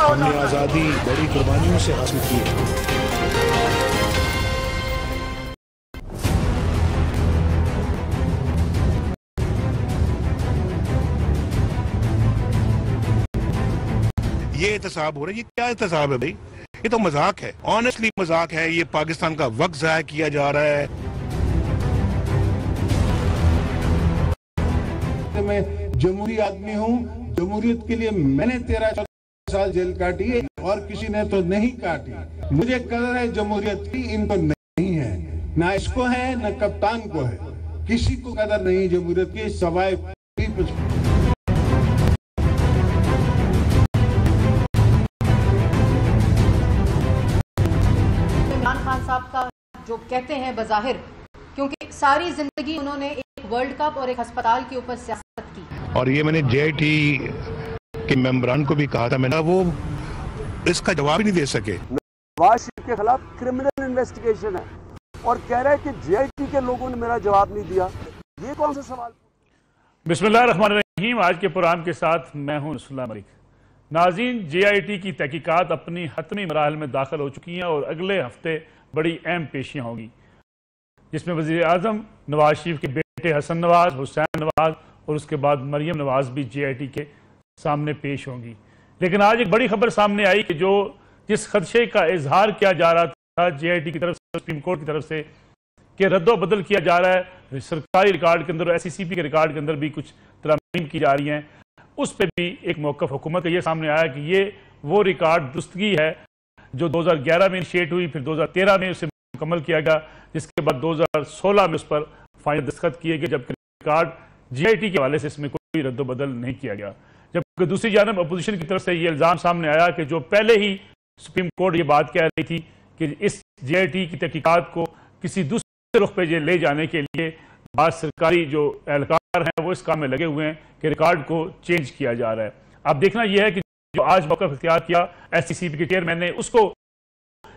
हमने आज़ादी बड़ी कुर्बानियों से हासिल की है। ये एहतसाब हो रहा है, ये क्या एहतसाब है भाई? ये तो मजाक है, ऑनेस्टली मजाक है। ये पाकिस्तान का वक्त जाया किया जा रहा है। मैं जमहूरी आदमी हूँ, जमहूरियत के लिए मैंने 13-14 साल जेल काटी है और किसी ने तो नहीं काटी। मुझे कदर है जमहूरियत की, इनको नहीं है, ना इसको है ना कप्तान को है, किसी को कदर नहीं जमहूरियत की सवाए इमरान खान साहब का जो कहते हैं बज़ाहिर, क्योंकि सारी जिंदगी उन्होंने एक वर्ल्ड कप और एक अस्पताल के ऊपर सियासत की। और ये मैंने JIT के मेंबरान को भी कहा था, मैंने वो इसका जवाब ही नहीं दे सके। नवाज शरीफ के खिलाफ क्रिमिनल इन्वेस्टिगेशन है और कह रहा है कि JIT के लोगों ने मेरा जवाब नहीं दिया। ये कौन सा सवाल? बिस्मिल्लाहिर्रहमानिर्रहीम। आज के प्रोग्राम के साथ मैं हूं रसूलुल्लाह मलिक। नाज़रीन, JIT की तहकीकात अपनी हतमी मराहल में दाखिल हो चुकी हैं और अगले हफ्ते बड़ी अहम पेशियाँ होंगी, जिसमें वज़ीर आज़म नवाज शरीफ के बेटे हसन नवाज, हुसैन नवाज और उसके बाद मरियम नवाज भी JIT के सामने पेश होंगी। लेकिन आज एक बड़ी खबर सामने आई कि जिस खदशे का इजहार किया जा रहा था JIT की तरफ से, सुप्रीम कोर्ट की तरफ से, कि रद्दो बदल किया जा रहा है सरकारी रिकॉर्ड के अंदर, SCCP के रिकॉर्ड के अंदर भी कुछ तरामीम की जा रही हैं, उस पर भी एक मौक़िफ़ हुकूमत का ये सामने आया कि ये वो रिकॉर्ड दुरुस्तगी है जो 2011 में इनिशिएट हुई, फिर 2013 में उसे मुकम्मल किया गया, जिसके बाद 2016 में उस पर फाइनल दस्तखत किए गए, जबकि रिकॉर्ड JIT के हवाले से इसमें कोई रद्द बदल नहीं किया गया। जबकि दूसरी जानब अपोजिशन की तरफ से ये इल्ज़ाम सामने आया कि जो पहले ही सुप्रीम कोर्ट ये बात कह रही थी कि इस JIT की तहकीकात को किसी दूसरे रुख पे ले जाने के लिए बाद सरकारी जो एहलकार हैं वो इस काम में लगे हुए हैं कि रिकॉर्ड को चेंज किया जा रहा है। अब देखना यह है कि जो आज मौक़िफ़ इख्तियार किया SCCP के चेयरमैन ने, उसको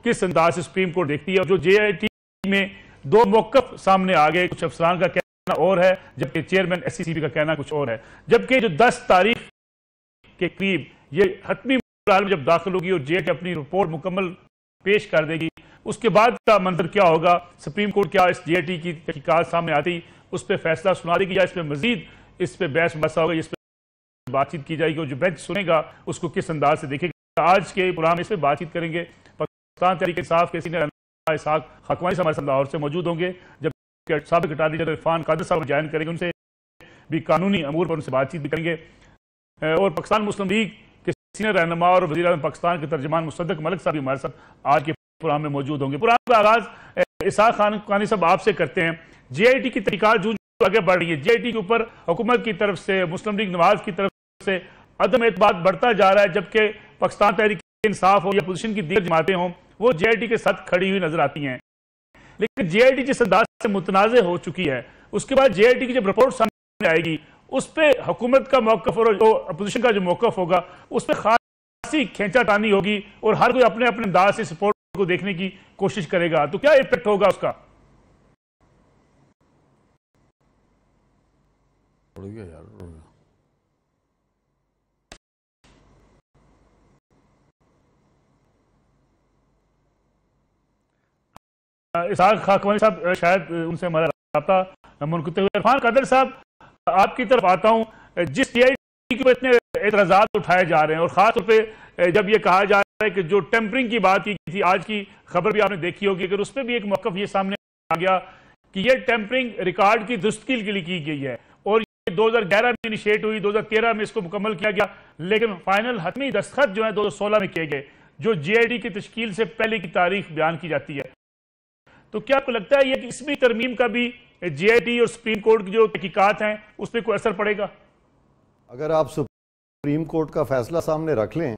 किस अंदाज से सुप्रीम कोर्ट देखती है। और जो JIT में दो मौक़िफ़ सामने आ गए, कुछ अफसरान का कहना और है जबकि चेयरमैन SCCP का कहना कुछ और है। जबकि जो 10 तारीख के करीब ये हतमी मराहल में जब दाखिल होगी और JIT अपनी रिपोर्ट मुकम्मल पेश कर देगी, उसके बाद का मंजर क्या होगा? सुप्रीम कोर्ट क्या इस JIT की तहकीकात सामने आती उस पर फैसला सुना देगी या इस पर मजीद इस पर बहस मसा होगा, इस पर बातचीत की जाएगी और जो बेंच सुनेगा उसको किस अंदाज से देखेगा? आज के प्रोग्राम इस पर बातचीत करेंगे। पाकिस्तान तहरीक इंसाफ के सीनियर इसहाक खाकवानी साहब हमारे साथ लाहौर से मौजूद होंगे, जबकि साबिक अटॉर्नी जनरल इरफान कादर साहब ज्वाइन करेंगे, उनसे भी कानूनी अमूर पर उनसे बातचीत भी करेंगे। और पाकिस्तान मुस्लिम लीग के सीनियर रहनुमा और वज़ीर आज़म पाकिस्तान के तर्जमान मुसद्दक मलिक साहब भी हमारे साथ आज के प्रोग्राम में मौजूद होंगे। प्रोग्राम का आगाज इसहाक खाकवानी साहब आपसे करते हैं। JIT की तहकीकात जो आगे बढ़ रही है, JIT के ऊपर हुकूमत की तरफ से, मुस्लिम लीग नवाज की तरफ से अदम एतबार बढ़ता जा रहा है, जबकि पाकिस्तान तहरीक इंसाफ हो या पोजीशन की दीगर जमातें हों वो JIT के साथ खड़ी हुई नजर आती हैं। लेकिन JIT जिस अंदाज से मुतनाज़ हो चुकी है, उसके बाद JIT की जब रिपोर्ट सामने आएगी उस पर हुकूमत का मौक़िफ़ और जो अपोजिशन का जो मौक़िफ़ होगा उस पर खासी खींचातानी होगी और हर कोई अपने अपने अंदाज से रिपोर्ट को देखने की कोशिश करेगा। तो क्या इफेक्ट होगा उसका? इसहाक खाकवानी साहब, शायद उनसे हमारा राब्ता मुनक़ित हुआ। इरफान कादर साहब, आपकी तरफ आता हूँ। जिस JIT के ऊपर इतने एतराज़ात उठाए जा रहे हैं और ख़ास तौर पे जब ये कहा जा रहा है कि जो टेम्परिंग की बात की थी, आज की खबर भी आपने देखी होगी, अगर उस पर भी एक मौक़िफ़ ये सामने आ गया कि ये टेम्परिंग रिकॉर्ड की दुरुस्तगी के लिए की गई है और ये 2011 में इनिशिएट हुई, 2013 में इसको मुकम्मल किया गया, लेकिन फाइनल हतमी दस्तखत जो है 2016 में किए गए, जो JIT की तश्कील से पहले की तारीख बयान की जाती है। तो क्या आपको लगता है ये कि इसमें तरमीम का भी JIT और सुप्रीम कोर्ट की जो तहकीकात हैं उस पर कोई असर पड़ेगा? अगर आप सुप्रीम कोर्ट का फैसला सामने रख लें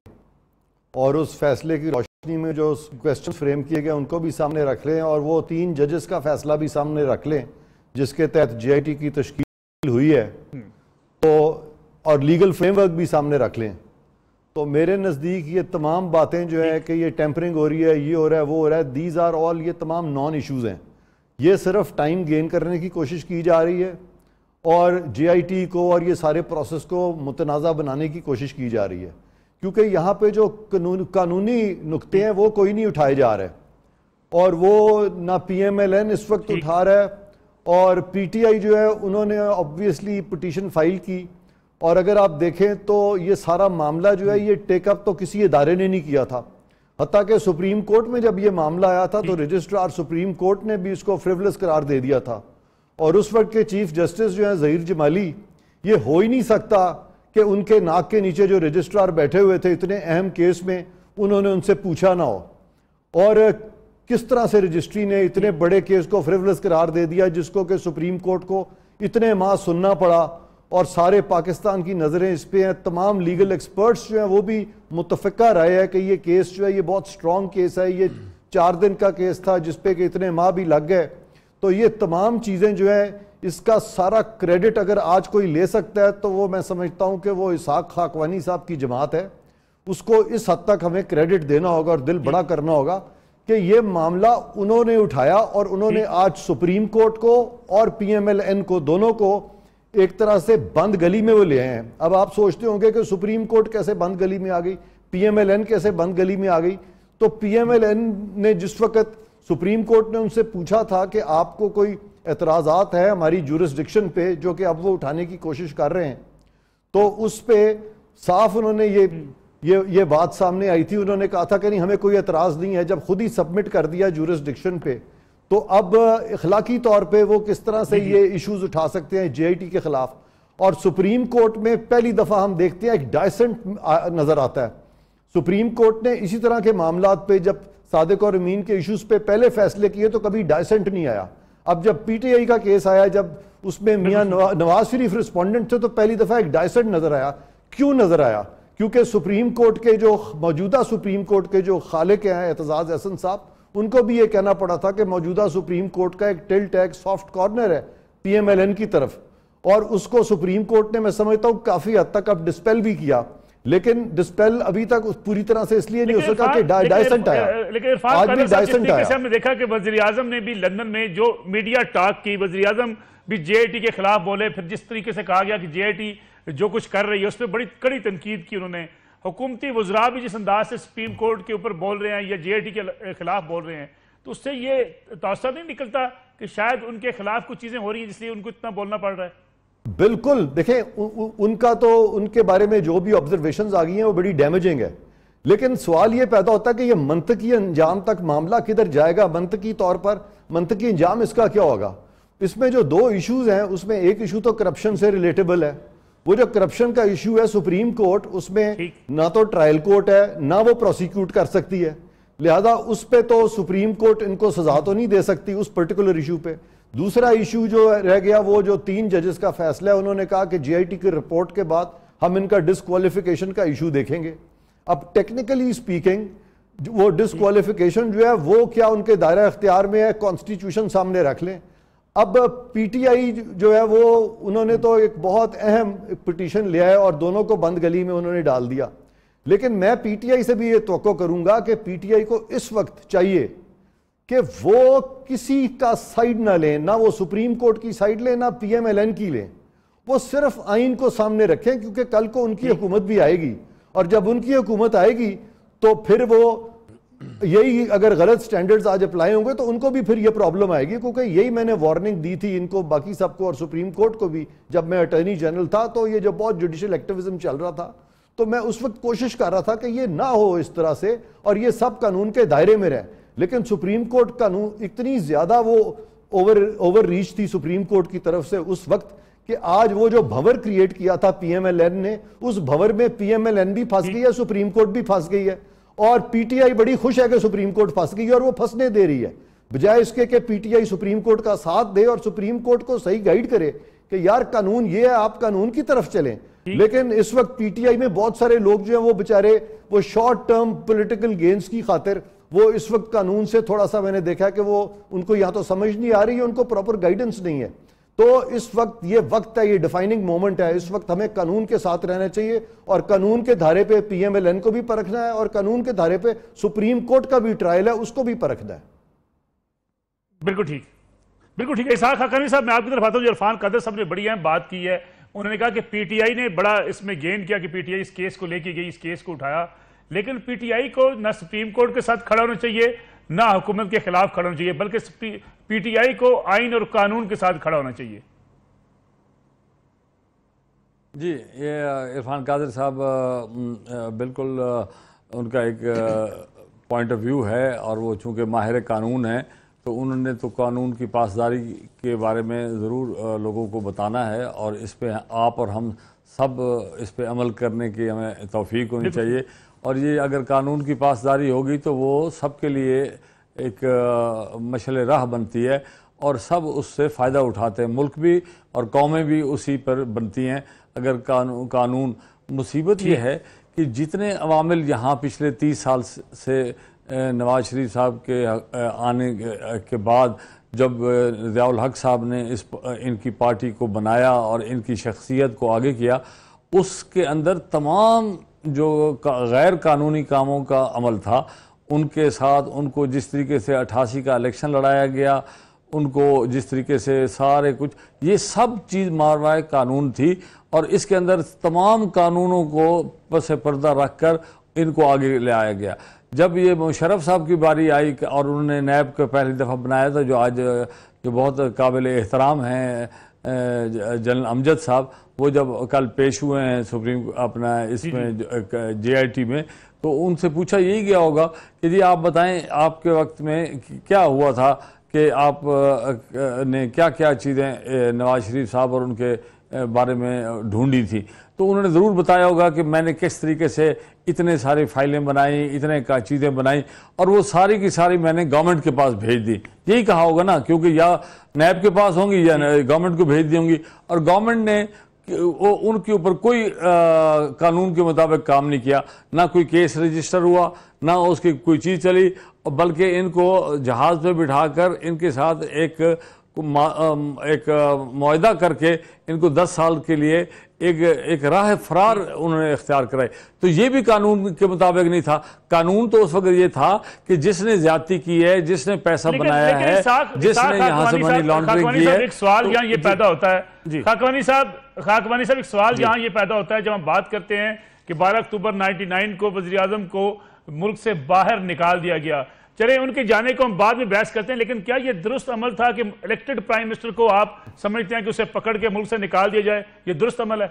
और उस फैसले की रोशनी में जो क्वेश्चन फ्रेम किए गए उनको भी सामने रख लें और वो 3 जजेस का फैसला भी सामने रख लें जिसके तहत JIT की तश्कील हुई है, तो और लीगल फ्रेमवर्क भी सामने रख लें, तो मेरे नज़दीक ये तमाम बातें जो है कि ये टेम्परिंग हो रही है, ये हो रहा है, वो हो रहा है, दीज आर ऑल, ये तमाम नॉन इश्यूज़ हैं। ये सिर्फ टाइम गेन करने की कोशिश की जा रही है और JIT को और ये सारे प्रोसेस को मुतनाज़ा बनाने की कोशिश की जा रही है, क्योंकि यहाँ पे जो कानूनी नुक्ते हैं वो कोई नहीं उठाए जा रहे, और वो ना PMLN इस वक्त उठा रहा है, और PTI जो है उन्होंने ऑब्वियसली पिटीशन फाइल की। और अगर आप देखें तो ये सारा मामला जो है ये टेकअप तो किसी इदारे ने नहीं किया था, हत्ता कि सुप्रीम कोर्ट में जब ये मामला आया था तो रजिस्ट्रार सुप्रीम कोर्ट ने भी इसको फ्रिवलेस करार दे दिया था। और उस वक्त के चीफ जस्टिस जो है ज़हीर जमाली, ये हो ही नहीं सकता कि उनके नाक के नीचे जो रजिस्ट्रार बैठे हुए थे इतने अहम केस में, उन्होंने उनसे पूछा ना हो। और किस तरह से रजिस्ट्री ने इतने बड़े केस को फ्रिवलेस करार दे दिया, जिसको कि सुप्रीम कोर्ट को इतने माह सुनना पड़ा, और सारे पाकिस्तान की नज़रें इस पे हैं। तमाम लीगल एक्सपर्ट्स जो हैं वो भी मुतफ़िका राय है कि ये केस जो है ये बहुत स्ट्रॉन्ग केस है, ये 4 दिन का केस था जिस पे कि इतने माह भी लग गए। तो ये तमाम चीज़ें जो है, इसका सारा क्रेडिट अगर आज कोई ले सकता है तो वो मैं समझता हूँ कि वो इसहाक खाकवानी साहब की जमात है। उसको इस हद तक हमें क्रेडिट देना होगा और दिल बड़ा करना होगा कि ये मामला उन्होंने उठाया, और उन्होंने आज सुप्रीम कोर्ट को और PMLN को, दोनों को एक तरह से बंद गली में वो ले आए हैं। अब आप सोचते होंगे कि सुप्रीम कोर्ट कैसे बंद गली में आ गई, PMLN कैसे बंद गली में आ गई। तो PMLN ने जिस वक्त सुप्रीम कोर्ट ने उनसे पूछा था कि आपको कोई एतराज़ात है हमारी जुरिस्डिक्शन पे, जो कि अब वो उठाने की कोशिश कर रहे हैं, तो उस पे साफ उन्होंने ये बात सामने आई थी। उन्होंने कहा था कि नहीं, हमें कोई एतराज़ नहीं है। जब खुद ही सबमिट कर दिया जुरिस्डिक्शन पे, तो अब इखलाकी तौर पे वो किस तरह से ये इश्यूज उठा सकते हैं JIT के खिलाफ। और सुप्रीम कोर्ट में पहली दफा हम देखते हैं एक डाइसेंट नजर आता है। सुप्रीम कोर्ट ने इसी तरह के मामलात पे जब सादिक और अमीन के इश्यूज पे पहले फैसले किए तो कभी डाइसेंट नहीं आया। अब जब PTI का केस आया, जब उसमें मियां नवाज शरीफ रिस्पोंडेंट थे, तो पहली दफा एक डाइसेंट नजर आया। क्यों नजर आया? क्योंकि सुप्रीम कोर्ट के जो मौजूदा सुप्रीम कोर्ट के जो खालिक हैं एतजाज अहसन साहब, उनको भी ये कहना पड़ा था कि मौजूदा सुप्रीम कोर्ट का एक टिल्ट है, एक सॉफ्ट कॉर्नर है PMLN की तरफ, और उसको सुप्रीम कोर्ट ने, मैं समझता हूं, काफी हद तक अब डिस्पेल भी किया। लेकिन डिस्पेल अभी तक पूरी तरह से इसलिए नहीं हो सका कि डाइसेंट आया। लेकिन आज भी डाइसेंट आया। हमने देखा कि वजीर आजम ने भी लंदन में जो मीडिया टॉक की, वजीर आजम भी JIT के खिलाफ बोले। फिर जिस तरीके से कहा गया कि JIT जो कुछ कर रही है उस पर बड़ी कड़ी तनकीद की उन्होंने। हुकूमती वज़रा भी जिस अंदाज से सुप्रीम कोर्ट के ऊपर बोल रहे हैं या JIT के खिलाफ बोल रहे हैं, तो उससे ये तासुर नहीं निकलता कि शायद उनके खिलाफ कुछ चीजें हो रही हैं जिसलिए उनको इतना बोलना पड़ रहा है? बिल्कुल, देखें उनका तो, उनके बारे में जो भी ऑब्जर्वेशंस आ गई हैं वो बड़ी डैमेजिंग है। लेकिन सवाल ये पैदा होता है कि ये मंतकी अंजाम तक मामला किधर जाएगा, मंतकी तौर पर मंतकी अंजाम इसका क्या होगा। इसमें जो 2 इश्यूज हैं, उसमें एक इशू तो करप्शन से रिलेटेबल है। वो जो करप्शन का इशू है, सुप्रीम कोर्ट उसमें ना तो ट्रायल कोर्ट है ना वो प्रोसिक्यूट कर सकती है, लिहाजा उस पे तो सुप्रीम कोर्ट इनको सजा तो नहीं दे सकती उस पर्टिकुलर इशू पे। दूसरा इशू जो रह गया वो जो 3 जजेस का फैसला है, उन्होंने कहा कि JIT की रिपोर्ट के बाद हम इनका डिस्क्वालिफिकेशन का इशू देखेंगे। अब टेक्निकली स्पीकिंग वो डिस्क्वालिफिकेशन जो है वो क्या उनके दायरा इख्तियार में है, कॉन्स्टिट्यूशन सामने रख लें। अब PTI जो है वो उन्होंने तो एक बहुत अहम पिटीशन लिया है और दोनों को बंद गली में उन्होंने डाल दिया। लेकिन मैं PTI से भी ये तवक्को करूंगा कि PTI को इस वक्त चाहिए कि वो किसी का साइड ना लें, ना वो सुप्रीम कोर्ट की साइड लें ना PMLN की लें। वो सिर्फ आइन को सामने रखें, क्योंकि कल को उनकी हुकूमत भी आएगी, और जब उनकी हुकूमत आएगी तो फिर वो यही अगर गलत स्टैंडर्ड्स आज अप्लाई होंगे तो उनको भी फिर ये प्रॉब्लम आएगी। क्योंकि यही मैंने वार्निंग दी थी इनको, बाकी सबको और सुप्रीम कोर्ट को भी, जब मैं अटॉर्नी जनरल था। तो ये जो बहुत जुडिशियल एक्टिविज्म चल रहा था, तो मैं उस वक्त कोशिश कर रहा था कि ये ना हो इस तरह से, और ये सब कानून के दायरे में रहे। लेकिन सुप्रीम कोर्ट कानून इतनी ज्यादा वो ओवर रीच थी सुप्रीम कोर्ट की तरफ से उस वक्त, कि आज वो जो भंवर क्रिएट किया था PMLN ने, उस भंवर में PMLN भी फंस गई है, सुप्रीम कोर्ट भी फंस गई है, और PTI बड़ी खुश है कि सुप्रीम कोर्ट फंस गई है और वो फंसने दे रही है, बजाय इसके कि PTI सुप्रीम कोर्ट का साथ दे और सुप्रीम कोर्ट को सही गाइड करे कि यार कानून ये है, आप कानून की तरफ चलें। लेकिन इस वक्त PTI में बहुत सारे लोग जो हैं वो बेचारे वो शॉर्ट टर्म पॉलिटिकल गेन्स की खातिर वो इस वक्त कानून से थोड़ा सा, मैंने देखा कि वो उनको या तो समझ नहीं आ रही है, उनको प्रॉपर गाइडेंस नहीं है। तो इस वक्त ये वक्त है, ये डिफाइनिंग मोमेंट है। इस वक्त हमें कानून के साथ रहना चाहिए और कानून के धारे पे PMLN को भी परखना है और कानून के धारे पे सुप्रीम कोर्ट का भी ट्रायल है, उसको भी परखना है। बिल्कुल ठीक, बिल्कुल ठीक है। इसहाक हक्कानी साहब, मैं आपकी तरफ आता हूं। इरफान कादर साहब ने बड़ी अहम बात की है, उन्होंने कहा कि पीटीआई ने बड़ा इसमें गेन किया कि पीटीआई इस केस को लेके गई, इस केस को उठाया, लेकिन पीटीआई को ना सुप्रीम कोर्ट के साथ खड़ा होना चाहिए ना हुकूमत के खिलाफ खड़ा होना चाहिए, बल्कि पीटीआई को आइन और कानून के साथ खड़ा होना चाहिए। जी, ये इरफान कादिर साहब बिल्कुल उनका एक पॉइंट ऑफ व्यू है, और वो चूँकि माहिर कानून है तो उन्होंने तो कानून की पासदारी के बारे में ज़रूर लोगों को बताना है, और इस पे आप और हम सब इस पे अमल करने की हमें तौफीक होनी चाहिए। और ये अगर कानून की पासदारी होगी तो वो सबके लिए एक मशअल राह बनती है, और सब उससे फ़ायदा उठाते हैं, मुल्क भी और कौमें भी उसी पर बनती हैं अगर कानून। मुसीबत ये है कि जितने अवामिल यहाँ पिछले 30 साल से नवाज शरीफ साहब के आने के बाद जब ज़ियाउल हक साहब ने इनकी पार्टी को बनाया और इनकी शख्सियत को आगे किया, उसके अंदर तमाम जो गैर कानूनी कामों का अमल था उनके साथ, उनको जिस तरीके से 88 का इलेक्शन लड़ाया गया, उनको जिस तरीके से सारे कुछ, ये सब चीज़ मारवाए कानून थी, और इसके अंदर तमाम कानूनों को पस पर्दा रख कर इनको आगे ले आया गया। जब ये मुशर्रफ साहब की बारी आई और उन्होंने नैब को पहली दफ़ा बनाया था, जो आज जो बहुत काबिल एहतराम हैं जनरल अमजद साहब, वो जब कल पेश हुए हैं सुप्रीम अपना इसमें JIT में, तो उनसे पूछा यही गया होगा कि जी आप बताएं आपके वक्त में क्या हुआ था कि आप ने क्या क्या चीज़ें नवाज शरीफ साहब और उनके बारे में ढूंढी थी। तो उन्होंने ज़रूर बताया होगा कि मैंने किस तरीके से इतने सारी फाइलें बनाई, इतने का चीज़ें बनाई, और वो सारी की सारी मैंने गवर्नमेंट के पास भेज दी, यही कहा होगा ना, क्योंकि या नैब के पास होंगी या गवर्नमेंट को भेज दी होंगी। और गवर्नमेंट ने उनके ऊपर कोई कानून के मुताबिक काम नहीं किया, ना कोई केस रजिस्टर हुआ, ना उसकी कोई चीज़ चली, बल्कि इनको जहाज़ पे बिठाकर इनके साथ एक मुआहदा करके इनको 10 साल के लिए एक राह फरार उन्होंने इख्तियार कराई। तो ये भी कानून के मुताबिक नहीं था। कानून तो उस वक्त ये था कि जिसने ज्यादती की है, जिसने पैसा बनाया है, जिसने यहाँ से मनी लॉन्ड्रिंग की है। एक सवाल यहाँ ये पैदा होता है खाकवानी साहब, एक सवाल यहाँ ये पैदा होता है जब हम बात करते हैं कि 12 अक्टूबर 99 को वज़ीर आज़म को मुल्क से बाहर निकाल दिया गया। चले उनके जाने को हम बाद में बहस करते हैं, लेकिन क्या यह दुरुस्त अमल था कि इलेक्टेड प्राइम मिनिस्टर को आप समझते हैं कि उसे पकड़ के मुल्क से निकाल दिया जाए, ये दुरुस्त अमल है?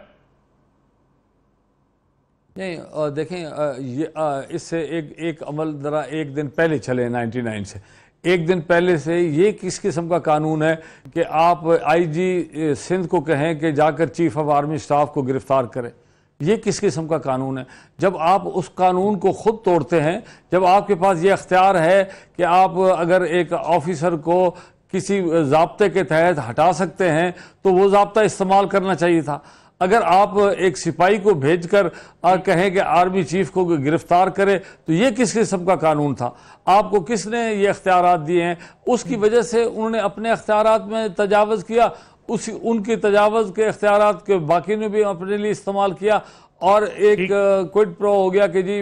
नहीं, देखें ये इससे एक अमल ज़रा एक दिन पहले चले 99 से एक दिन पहले से ये किस किस्म का कानून है कि आप IG सिंध को कहें कि जाकर चीफ ऑफ आर्मी स्टाफ को गिरफ्तार करें? ये किस किस्म का कानून है? जब आप उस कानून को खुद तोड़ते हैं, जब आपके पास ये अख्तियार है कि आप अगर एक ऑफिसर को किसी ज़ाब्ते के तहत हटा सकते हैं तो वो ज़ाब्ता इस्तेमाल करना चाहिए था। अगर आप एक सिपाही को भेजकर कहें कि आर्मी चीफ को गिरफ्तार करे तो ये किस किस्म का कानून था? आपको किसने ये अख्तियारात दिए हैं? उसकी वजह से उन्होंने अपने अख्तियारात में तजावज़ किया, उनके तजावज़ के अख्तियारात के बाकी ने भी अपने लिए इस्तेमाल किया, और एक क्विड प्रो हो गया कि जी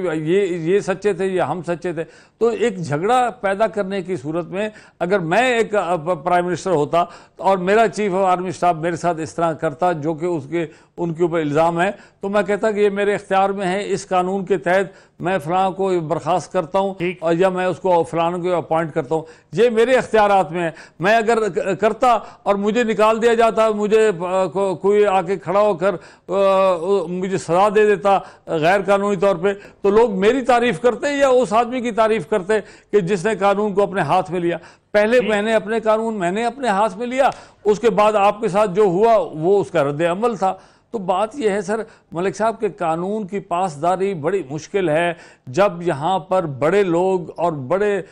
ये सच्चे थे, ये हम सच्चे थे। तो एक झगड़ा पैदा करने की सूरत में अगर मैं एक प्राइम मिनिस्टर होता और मेरा चीफ ऑफ आर्मी स्टाफ मेरे साथ इस तरह करता जो कि उनके ऊपर इल्ज़ाम है, तो मैं कहता कि ये मेरे इख्तियार में है, इस कानून के तहत मैं फ़लाँ को बर्खास्त करता हूँ और या मैं उसको फ़लाँ को अपॉइंट करता हूँ, ये मेरे इख्तियारात में है। मैं अगर करता और मुझे निकाल दिया जाता, मुझे कोई आके खड़ा होकर मुझे सज़ा दे देता गैर कानूनी तौर पे, तो लोग मेरी तारीफ़ करते या उस आदमी की तारीफ़ करते कि जिसने कानून को अपने हाथ में लिया? पहले मैंने अपने हाथ में लिया, उसके बाद आपके साथ जो हुआ वो उसका रद्द अमल था। तो बात यह है सर मलिक साहब के कानून की पासदारी बड़ी मुश्किल है जब यहाँ पर बड़े लोग और बड़े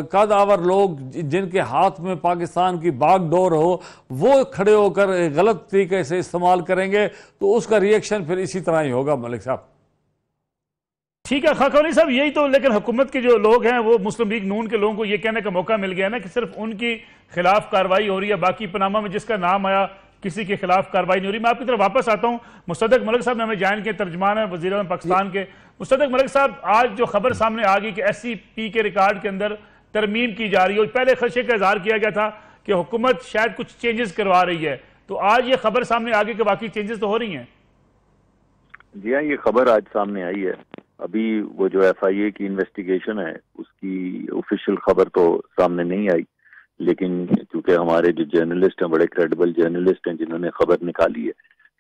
कदावर लोग जिनके हाथ में पाकिस्तान की बागडोर हो वो खड़े होकर गलत तरीके से इस्तेमाल करेंगे तो उसका रिएक्शन फिर इसी तरह ही होगा। मलिक साहब ठीक है खाकवानी साहब, यही तो, लेकिन हुकूमत के जो लोग हैं वो मुस्लिम लीग नून के लोगों को ये कहने का मौका मिल गया ना कि सिर्फ उनकी खिलाफ कार्रवाई हो रही है, बाकी पनामा में जिसका नाम आया किसी के खिलाफ कार्रवाई नहीं हो रही। मैं आपकी तरफ वापस आता हूँ। मुस्तदक मलिक साहब ने हमें जान के तर्जमान है वज़ीर आज़म पाकिस्तान के। मुस्तदक मलिक साहब, आज जो खबर सामने आ गई कि SCP के रिकॉर्ड के अंदर तरमीम की जा रही है, पहले खदशे का इजहार किया गया था कि हुकूमत शायद कुछ चेंजेस करवा रही है, तो आज ये खबर सामने आगे के बाकी चेंजेस तो हो रही हैं। जी हाँ, ये खबर आज सामने आई है। अभी वो जो FIA की इन्वेस्टिगेशन है उसकी ऑफिशियल खबर तो सामने नहीं आई, लेकिन क्योंकि हमारे जो जर्नलिस्ट हैं, बड़े क्रेडिबल जर्नलिस्ट हैं जिन्होंने खबर निकाली है,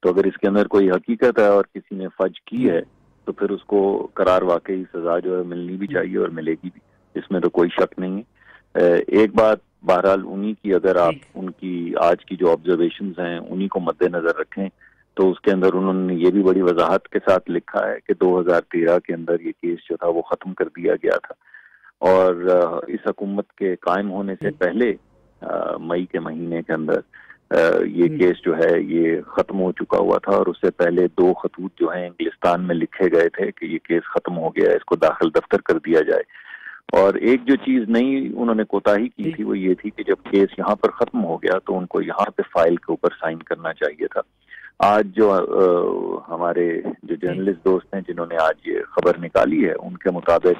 तो अगर इसके अंदर कोई हकीकत है और किसी ने फर्ज की है तो फिर उसको करार वाकई सजा जो है मिलनी भी चाहिए और मिलेगी भी, इसमें तो कोई शक नहीं है। एक बात बहरहाल उन्हीं की, अगर आप उनकी आज की जो ऑब्जर्वेशंस हैं उन्हीं को मद्देनजर रखें तो उसके अंदर उन्होंने ये भी बड़ी वजाहत के साथ लिखा है कि 2013 के अंदर ये केस जो था वो खत्म कर दिया गया था और इस हुकूमत के कायम होने से पहले मई के महीने के अंदर ये केस जो है ये खत्म हो चुका हुआ था और उससे पहले 2 खतूत जो हैं इंग्लिस्तान में लिखे गए थे कि ये केस खत्म हो गया है, इसको दाखिल दफ्तर कर दिया जाए। और एक जो चीज नई उन्होंने कोताही की थी वो ये थी कि जब केस यहाँ पर खत्म हो गया तो उनको यहाँ पे फाइल के ऊपर साइन करना चाहिए था। आज जो हमारे जो जर्नलिस्ट दोस्त हैं जिन्होंने आज ये खबर निकाली है उनके मुताबिक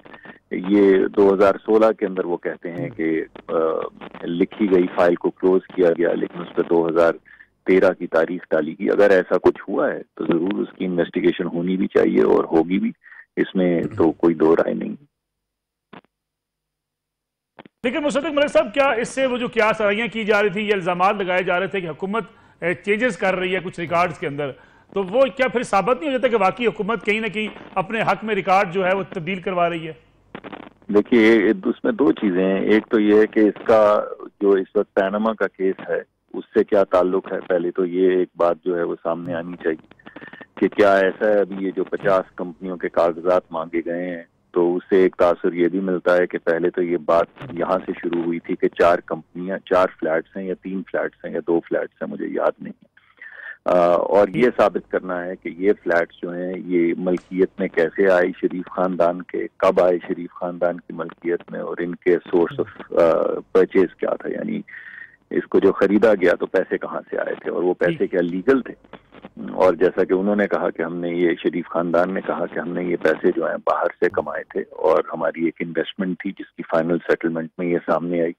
ये 2016 के अंदर वो कहते हैं कि लिखी गई फाइल को क्लोज किया गया, लेकिन उस पर 2013 की तारीख डाली गई। अगर ऐसा कुछ हुआ है तो जरूर उसकी इन्वेस्टिगेशन होनी भी चाहिए और होगी भी, इसमें तो कोई दो राय नहीं। लेकिन मुस्तफा मलिक साहब, क्या इससे वो जो क्या सराहियां की जा रही थी, ये इल्जामात लगाए जा रहे थे कि हुकूमत चेंजेस कर रही है कुछ रिकॉर्ड्स के अंदर, तो वो क्या फिर साबित नहीं हो जाता कि वाकई हुकूमत कहीं ना कहीं अपने हक में रिकॉर्ड जो है वो तब्दील करवा रही है? देखिए, उसमें 2 चीजें हैं। एक तो ये है कि इसका जो इस वक्त पैनामा का केस है उससे क्या ताल्लुक है। पहले तो ये एक बात जो है वो सामने आनी चाहिए कि क्या ऐसा है अभी ये जो 50 कंपनियों के कागजात मांगे गए हैं तो उससे एक तासुर ये भी मिलता है कि पहले तो ये बात यहाँ से शुरू हुई थी कि 4 कंपनियां, 4 फ्लैट्स हैं या 3 फ्लैट्स हैं या 2 फ्लैट्स हैं, मुझे याद नहीं है। और ये साबित करना है कि ये फ्लैट्स जो हैं ये मलकियत में कैसे आए शरीफ खानदान के, कब आए शरीफ खानदान की मलकियत में और इनके सोर्स ऑफ परचेज क्या था, यानी इसको जो खरीदा गया तो पैसे कहाँ से आए थे और वो पैसे क्या लीगल थे। और जैसा कि उन्होंने कहा कि हमने ये, शरीफ खानदान ने कहा कि हमने ये पैसे जो हैं बाहर से कमाए थे और हमारी एक इन्वेस्टमेंट थी जिसकी फाइनल सेटलमेंट में ये सामने आई।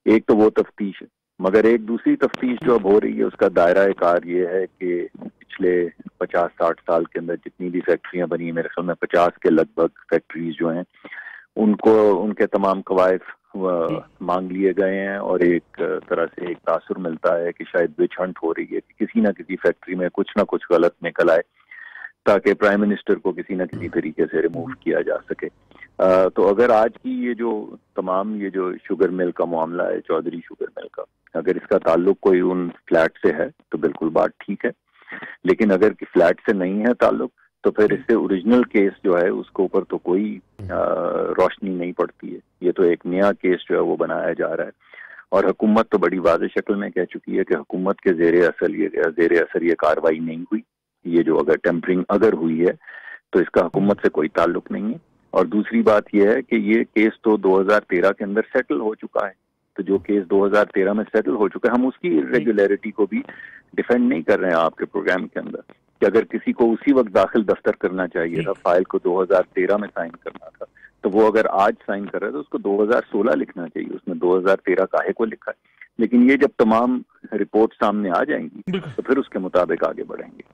एक तो वो तफ्तीश है, मगर एक दूसरी तफ्तीश जो अब हो रही है उसका दायरा कार ये है कि पिछले 50-60 साल के अंदर जितनी भी फैक्ट्रियां बनी है, मेरे ख्याल में 50 के लगभग फैक्ट्रीज जो हैं उनको उनके तमाम कवायद मांग लिए गए हैं और एक तरह से एक तासुर मिलता है कि शायद विच हंट हो रही है कि किसी ना किसी फैक्ट्री में कुछ ना कुछ गलत निकल आए ताकि प्राइम मिनिस्टर को किसी ना किसी तरीके से रिमूव किया जा सके। तो अगर आज की ये जो तमाम ये जो शुगर मिल का मामला है, चौधरी शुगर मिल का, अगर इसका ताल्लुक कोई उन फ्लैट से है तो बिल्कुल बात ठीक है, लेकिन अगर फ्लैट से नहीं है ताल्लुक तो फिर इससे ओरिजिनल केस जो है उसके ऊपर तो कोई रोशनी नहीं पड़ती है। ये तो एक नया केस जो है वो बनाया जा रहा है और हुकूमत तो बड़ी वाज़ेह शक्ल में कह चुकी है कि हुकूमत के ज़ेरे असर ये कार्रवाई नहीं हुई। ये जो अगर टेम्परिंग अगर हुई है तो इसका हुकूमत से कोई ताल्लुक नहीं है। और दूसरी बात यह है कि ये केस तो 2013 के अंदर सेटल हो चुका है, तो जो केस 2013 में सेटल हो चुका है हम उसकी इर्रेगुलरिटी को भी डिफेंड नहीं कर रहे हैं आपके प्रोग्राम के अंदर कि अगर किसी को उसी वक्त दाखिल दफ्तर करना चाहिए था, फाइल को 2013 में साइन करना था, तो वो अगर आज साइन कर रहा है तो उसको 2016 लिखना चाहिए, उसने 2013 काहे को लिखा है। लेकिन ये जब तमाम रिपोर्ट सामने आ जाएंगी तो फिर उसके मुताबिक आगे बढ़ेंगे।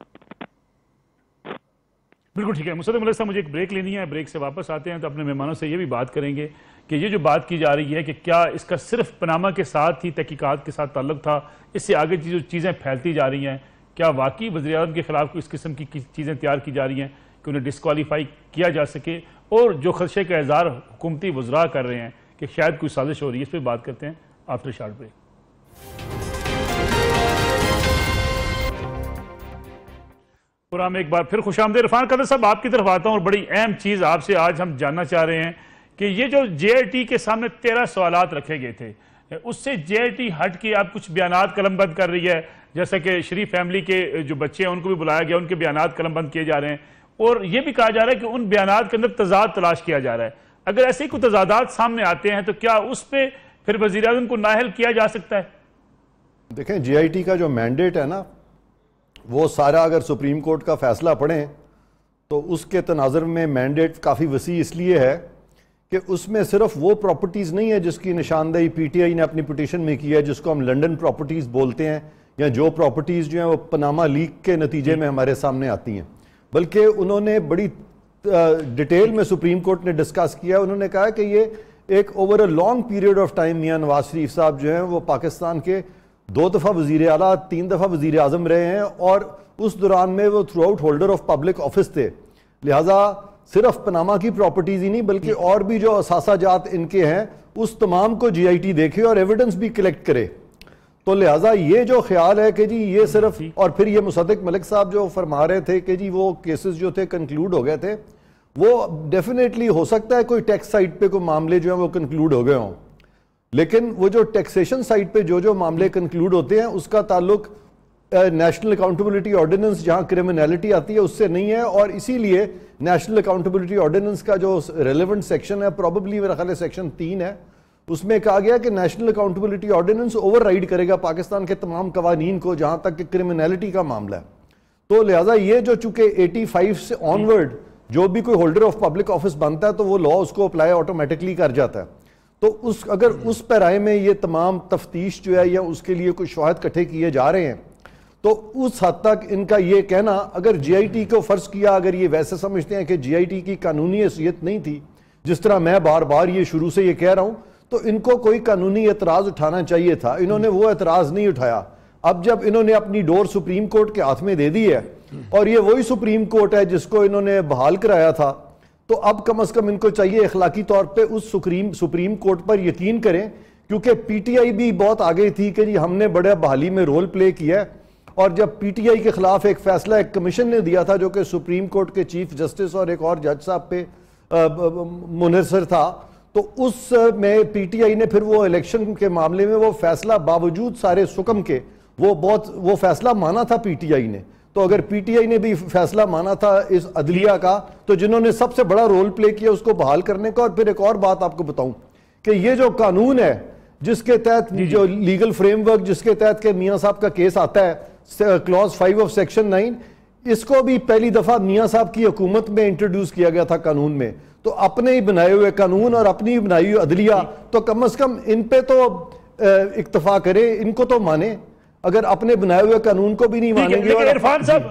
बिल्कुल ठीक है। मुस्तफा मलिक साहब, मुझे एक ब्रेक लेनी है, ब्रेक से वापस आते हैं तो अपने मेहमानों से ये भी बात करेंगे कि ये जो बात की जा रही है कि क्या इसका सिर्फ पनामा के साथ ही तहकीकात के साथ ताल्लुक था, इससे आगे जो चीज़ें फैलती जा रही हैं, क्या वाकई वज़ीर-ए-आज़म के खिलाफ इस किस्म की चीज़ें तैयार की जा रही हैं कि उन्हें डिस्क्वालीफाई किया जा सके, और जो खदशे का इज़हार हुकूमती वज़रा कर रहे हैं कि शायद कोई साजिश हो रही है, इस पर बात करते हैं आफ्टर शॉर्ट ब्रेक। और हम एक बार फिर खुशामदीद। इरफान कादर साहब, आपकी तरफ आता हूँ और बड़ी अहम चीज़ आपसे आज हम जानना चाह रहे हैं कि ये जो JIT के सामने 13 सवालात रखे गए थे, उससे JIT हट के आप कुछ बयानात कलमबंद कर रही है, जैसा कि शरीफ फैमिली के जो बच्चे हैं उनको भी बुलाया गया, उनके बयानात कलमबंद किए जा रहे हैं और ये भी कहा जा रहा है कि उन बयानात के अंदर तजाद तलाश किया जा रहा है। अगर ऐसे ही कुछ तजादात सामने आते हैं तो क्या उस पर फिर वज़ीर-ए-आज़म को नाअहल किया जा सकता है? देखें, JIT का जो मैंडेट है ना, वो सारा अगर सुप्रीम कोर्ट का फैसला पढ़ें तो उसके तनाज़ुर में मैंडेट काफ़ी वसी इसलिए है कि उसमें सिर्फ वो प्रॉपर्टीज़ नहीं है जिसकी निशानदेही PTI ने अपनी पिटीशन में की है, जिसको हम लंदन प्रॉपर्टीज़ बोलते हैं या जो प्रॉपर्टीज़ जो हैं वो पनामा लीक के नतीजे में हमारे सामने आती हैं, बल्कि उन्होंने बड़ी डिटेल में सुप्रीम कोर्ट ने डिस्कस किया। उन्होंने कहा कि ये एक over a long period of time मियां नवाज शरीफ साहब जो हैं वो पाकिस्तान के 2 दफ़ा वज़ीर आला, 3 दफ़ा वज़ीर आज़म रहे हैं और उस दौरान में वो through out holder of public office थे। लिहाजा सिर्फ पनामा की प्रॉपर्टीज़ ही नहीं बल्कि और भी जो असासाजात इनके हैं उस तमाम को GIT देखे और एविडेंस भी कलेक्ट करे। तो लिहाजा ये जो ख्याल है कि जी ये सिर्फ, और फिर ये मुसद्दिक मलिक साहब जो फरमा रहे थे कि जी वो केसेस जो थे कंक्लूड हो गए थे, वो डेफिनेटली हो सकता है कोई टैक्स साइड पे कोई मामले जो हैं वो कंक्लूड हो गए हों, लेकिन वो जो टैक्सेशन साइड पे जो मामले कंक्लूड होते हैं उसका ताल्लुक नेशनल अकाउंटेबिलिटी ऑर्डिनेंस जहां क्रिमिनलिटी आती है उससे नहीं है। और इसीलिए नेशनल अकाउंटेबिलिटी ऑर्डिनेंस का जो रेलेवेंट सेक्शन है, प्रोबेबली मेरा ख्याल है सेक्शन 3 है, उसमें कहा गया कि नेशनल अकाउंटेबिलिटी ऑर्डिनेंस ओवरराइड करेगा पाकिस्तान के तमाम कवानीन को जहां तक कि क्रिमिनलिटी का मामला है। तो लिहाजा ये जो चूंकि 85 से ऑनवर्ड जो भी कोई होल्डर ऑफ पब्लिक ऑफिस बनता है तो वो लॉ उसको अप्लाई ऑटोमेटिकली कर जाता है। तो अगर उस पैराए में ये तमाम तफ्तीश जो है या उसके लिए कोई शवाहद इकट्ठे किए जा रहे हैं तो उस हद तक इनका ये कहना, अगर GIT को फर्ज किया, अगर ये वैसे समझते हैं कि GIT की कानूनी हैसियत नहीं थी, जिस तरह मैं बार बार ये शुरू से ये कह रहा हूं, तो इनको कोई कानूनी एतराज उठाना चाहिए था। इन्होंने वो एतराज नहीं उठाया। अब जब इन्होंने अपनी डोर सुप्रीम कोर्ट के हाथ में दे दी है और ये वही सुप्रीम कोर्ट है जिसको इन्होंने बहाल कराया था, तो अब कम से कम इनको चाहिए इखलाकी तौर पे उस सुप्रीम कोर्ट पर यकीन करें, क्योंकि PTI भी बहुत आगे थी कि जी हमने बड़े बहाली में रोल प्ले किया है। और जब PTI के खिलाफ एक फैसला एक कमीशन ने दिया था जो कि सुप्रीम कोर्ट के चीफ जस्टिस और एक और जज साहब पे मुनहसर था, तो उस में PTI ने फिर वो इलेक्शन के मामले में वो फैसला बावजूद सारे सुकम के वो फैसला माना था PTI ने। तो अगर PTI ने भी फैसला माना था इस अदलिया का, तो जिन्होंने सबसे बड़ा रोल प्ले किया उसको बहाल करने का। और फिर एक और बात आपको बताऊं कि ये जो कानून है जिसके तहत जो लीगल फ्रेमवर्क जिसके तहत के मियां साहब का केस आता है, क्लॉज 5 ऑफ सेक्शन 9, इसको भी पहली दफा मियां साहब की हुकूमत में इंट्रोड्यूस किया गया था कानून में। तो अपने ही बनाए हुए कानून और अपनी ही बनाई हुई अदलिया, तो कम से कम इन पे तो इक्तफा करे, इनको तो माने। अगर अपने बनाए हुए कानून को भी नहीं मानेंगे। इरफान साहब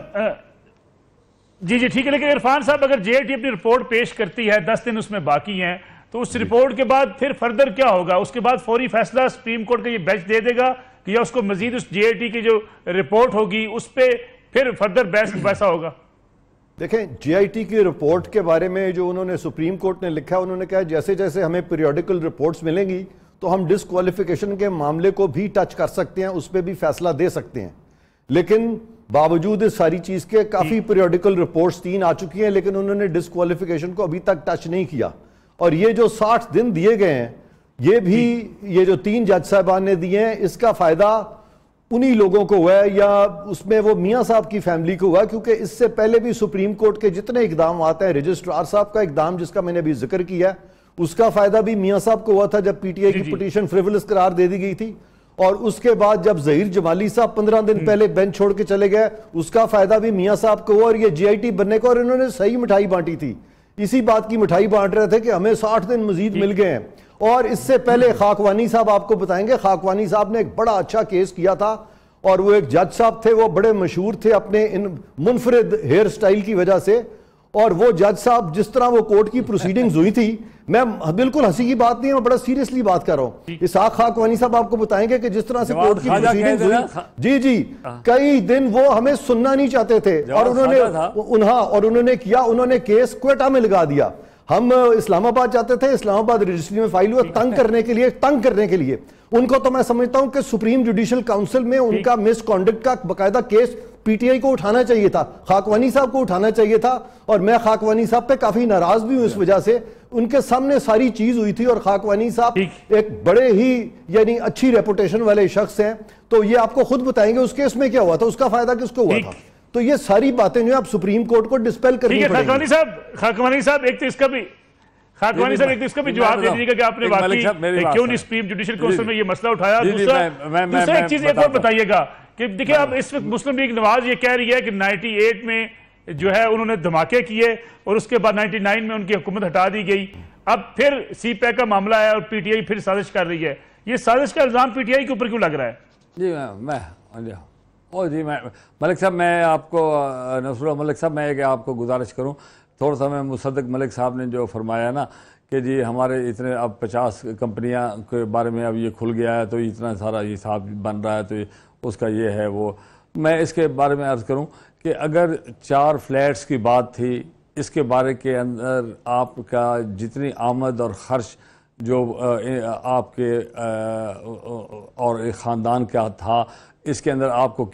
जी ठीक है, लेकिन इरफान साहब अगर GIT अपनी रिपोर्ट पेश करती है, 10 दिन उसमें बाकी हैं, तो उस रिपोर्ट के बाद फिर फर्दर क्या होगा? उसके बाद फौरी फैसला सुप्रीम कोर्ट का ये बेंच दे देगा कि या उसको मजीद उस GIT की जो रिपोर्ट होगी उस पर फिर फर्दर बहस वैसा होगा? देखें, GIT की रिपोर्ट के बारे में जो उन्होंने सुप्रीम कोर्ट ने लिखा, उन्होंने कहा जैसे जैसे हमें पीरियोडिकल रिपोर्ट्स मिलेंगी तो हम डिस्क्वालिफिकेशन के मामले को भी टच कर सकते हैं, उस पर भी फैसला दे सकते हैं। लेकिन बावजूद इस सारी चीज के काफी पीरियोडिकल रिपोर्ट्स 3 आ चुकी हैं, लेकिन उन्होंने डिस्क्वालिफिकेशन को अभी तक टच नहीं किया। और ये जो 60 दिन दिए गए हैं, ये भी ये जो 3 जज साहबान ने दिए हैं, इसका फायदा उन्हीं लोगों को हुआ है या उसमें वो मियां साहब की फैमिली को हुआ, क्योंकि इससे पहले भी सुप्रीम कोर्ट के जितने इकदाम आते हैं, रजिस्ट्रार साहब का इकदाम जिसका मैंने अभी जिक्र किया, उसका फायदा भी मियां साहब को हुआ था जब PTI की पिटीशन फ्रिवलस करार दे दी गई थी। और उसके बाद जब जहीर जमाली साहब 15 दिन पहले बेंच छोड़ के चले गए, उसका फायदा भी मियां साहब को हुआ। और ये GIT बनने को, और इन्होंने सही मिठाई बांटी थी, इसी बात की मिठाई बांट रहे थे कि हमें 60 दिन मजीद मिल गए हैं। और इससे पहले खाकवानी साहब आपको बताएंगे, खाकवानी साहब ने एक बड़ा अच्छा केस किया था और वो एक जज साहब थे, वो बड़े मशहूर थे अपने इन मुनफरिद हेयर स्टाइल की वजह से। और वो जज साहब जिस तरह वो कोर्ट की प्रोसीडिंग्स हुई थी, मैं बिल्कुल हंसी की बात नहीं है, मैं बड़ा सीरियसली बात कर रहा हूं। इसाक खाकवानी साहब आपको बताएंगे कि जिस तरह से कोर्ट की प्रोसीडिंग्स हुई, जी कई दिन वो हमें सुनना नहीं चाहते थे और उन्होंने किया, उन्होंने केस क्वेटा में लगा दिया। हम इस्लामाबाद जाते थे, इस्लामाबाद रजिस्ट्री में फाइल हुआ, तंग करने के लिए उनको। तो मैं समझता हूं कि सुप्रीम जुडिशियल काउंसिल में उनका मिसकॉन्डक्ट का बकायदा केस PTI को उठाना चाहिए था, खाकवानी साहब को उठाना चाहिए था। और मैं खाकवानी साहब पे काफी नाराज भी हूं इस वजह से, उनके सामने सारी चीज हुई थी और खाकवानी साहब एक बड़े ही यानी अच्छी रेपुटेशन वाले शख्स हैं। तो ये आपको खुद बताएंगे उस केस में क्या हुआ था, उसका फायदा किसको हुआ था। तो ये सारी बातें जो है आप सुप्रीम कोर्ट को डिस्पेल करनी पड़ेगी। खाकवानी साहब एक तो इसका भी जवाब दे दीजिएगा कि आपने वाकई क्यों नहीं सुप्रीम जुडिशियल काउंसिल में ये मसला उठाया। दूसरा एक चीज एक और बताइएगा कि देखिए अब इस वक्त मुस्लिम लीग नवाज ये कह रही है कि 98 में जो है उन्होंने धमाके किए और उसके बाद 99 में उनकी हुकूमत हटा दी गई। अब फिर CPAC का मामला है और PTI फिर साजिश कर रही है। ये साजिश का इल्जाम PTI के ऊपर क्यों लग रहा है? जी मैं ओ जी, मैं मलिक साहब, मैं आपको नसरुल्लाह मलिक साहब, मैं आपको गुजारिश करूं, थोड़ा सा मैं मुसद्दक मलिक साहब ने जो फरमाया ना कि जी हमारे इतने अब 50 कंपनियां के बारे में अब ये खुल गया है तो इतना सारा हिसाब बन रहा है तो उसका ये है वो, मैं इसके बारे में अर्ज़ करूं कि अगर 4 फ्लैट्स की बात थी, इसके बारे के अंदर आपका जितनी आमद और ख़र्च जो आपके और एक ख़ानदान का था, इसके अंदर आपको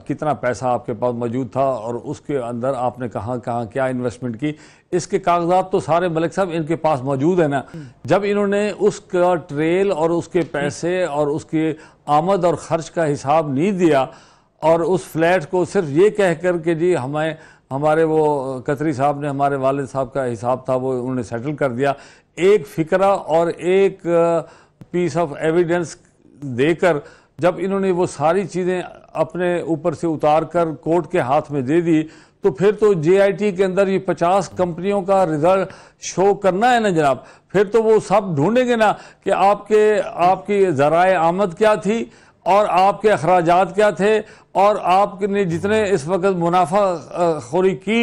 कितना पैसा आपके पास मौजूद था और उसके अंदर आपने कहाँ क्या इन्वेस्टमेंट की, इसके कागजात तो सारे मलिक साहब इनके पास मौजूद है ना। जब इन्होंने उसका ट्रेल और उसके पैसे और उसकी आमद और ख़र्च का हिसाब नहीं दिया और उस फ्लैट को सिर्फ ये कह कर के जी हमारे वो कतरी साहब ने हमारे वालिद साहब का हिसाब था वो उन्होंने सेटल कर दिया, एक फ़िक्रा और एक पीस ऑफ एविडेंस देकर जब इन्होंने वो सारी चीज़ें अपने ऊपर से उतार कर कोर्ट के हाथ में दे दी, तो फिर तो JIT के अंदर ये 50 कंपनियों का रिजल्ट शो करना है ना जनाब। फिर तो वो सब ढूंढेंगे ना कि आपकी ज़राए आमद क्या थी और आपके अखराजात क्या थे और आपने जितने इस वक्त मुनाफा खोरी की